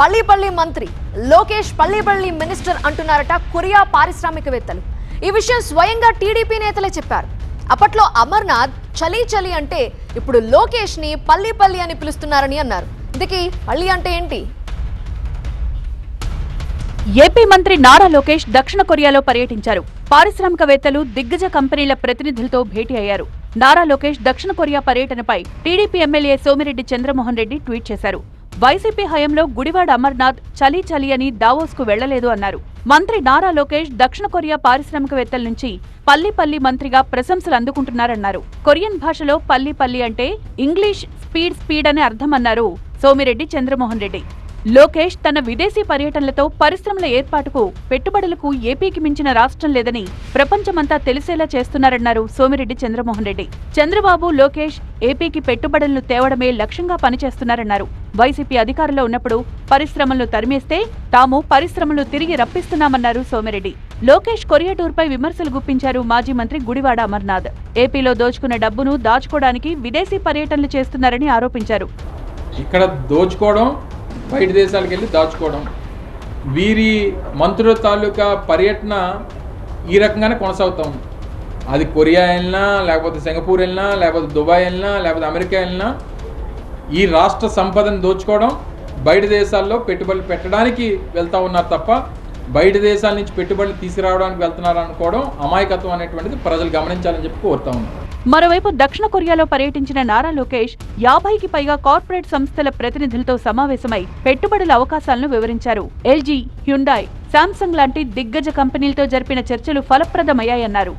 పల్లి మంత్రి లోకేష్ పల్లి మినిస్టర్ అంటున్నారట కొరియా పారిశ్రామికవేత్తలు. ఈ విషయం స్వయంగా టీడీపీ నేతలే చెప్పారు. అప్పట్లో అమర్నాథ్ చలి అంటే ఇప్పుడు లోకేష్ ని పల్లి అని పిలుస్తున్నారని అన్నారు. ఇంతకీ పల్లి అంటే ఏంటి? ఏపీ మంత్రి నారా లోకేష్ దక్షిణ కొరియాలో పర్యటించారు. పారిశ్రామికవేత్తలు, దిగ్గజ కంపెనీల ప్రతినిధులతో భేటీ అయ్యారు. నారా లోకేష్ దక్షిణ కొరియా పర్యటనపై TDP MLA Somireddy Chandramohan Reddy tweet చేశారు. వైసీపీ హయాంలో గుడివాడ అమర్నాథ్ చలి అని దావోస్ కు వెళ్లలేదు అన్నారు. మంత్రి నారా లోకేష్ దక్షిణ కొరియా పారిశ్రామికవేత్తల నుంచి పల్లి మంత్రిగా ప్రశంసలు అందుకుంటున్నారన్నారు. కొరియన్ భాషలో పల్లి అంటే ఇంగ్లీష్ స్పీడ్ అని అర్థమన్నారు సోమిరెడ్డి చంద్రమోహన్ రెడ్డి. లోకేష్ తన విదేశీ పర్యటనలతో పరిశ్రమల ఏర్పాటుకు, పెట్టుబడులకు ఏపీకి మించిన రాష్ట్రం లేదని ప్రపంచమంతా తెలిసేలా చేస్తున్నారన్నారు సోమిరెడ్డి చంద్రమోహన్ రెడ్డి. చంద్రబాబు, లోకేష్ ఏపీకి పెట్టుబడులను తేవడమే లక్ష్యంగా పనిచేస్తున్నారన్నారు. వైసీపీ అధికారంలో ఉన్నప్పుడు పరిశ్రమలను తరిమేస్తే తాము పరిశ్రమలు తిరిగి రప్పిస్తున్నామన్నారు సోమిరెడ్డి. లోకేష్ కొరియా టూర్పై విమర్శలు గుప్పించారు మాజీ మంత్రి గుడివాడ అమర్నాథ్. ఏపీలో దోచుకున్న డబ్బును దాచుకోవడానికి విదేశీ పర్యటనలు చేస్తున్నారని ఆరోపించారు. ఇక్కడ దోచుకోవడం, బయట దేశాలకు వెళ్ళి దాచుకోవడం, వీరి మంత్రుల తాలూకా పర్యటన ఈ రకంగానే కొనసాగుతాం. అది కొరియా వెళ్ళినా, లేకపోతే సింగపూర్ వెళ్ళినా, లేకపోతే దుబాయ్ వెళ్ళినా, లేకపోతే అమెరికా వెళ్ళినా ఈ రాష్ట్ర సంపదను దోచుకోవడం, బయట దేశాల్లో పెట్టుబడులు పెట్టడానికి వెళ్తూ ఉన్నారు తప్ప బయట దేశాల నుంచి పెట్టుబడులు తీసుకురావడానికి వెళ్తున్నారు అనుకోవడం అమాయకత్వం అనేటువంటిది ప్రజలు గమనించాలని చెప్పి కోరుతా ఉన్నారు. మరోవైపు దక్షిణ కొరియాలో పర్యటించిన నారా లోకేష్ 50కి పైగా కార్పొరేట్ సంస్థల ప్రతినిధులతో సమావేశమై పెట్టుబడుల అవకాశాలను వివరించారు. ఎల్జీ, హ్యుండాయ్, శాంసంగ్ లాంటి దిగ్గజ కంపెనీలతో జరిపిన చర్చలు ఫలప్రదమయ్యాయన్నారు.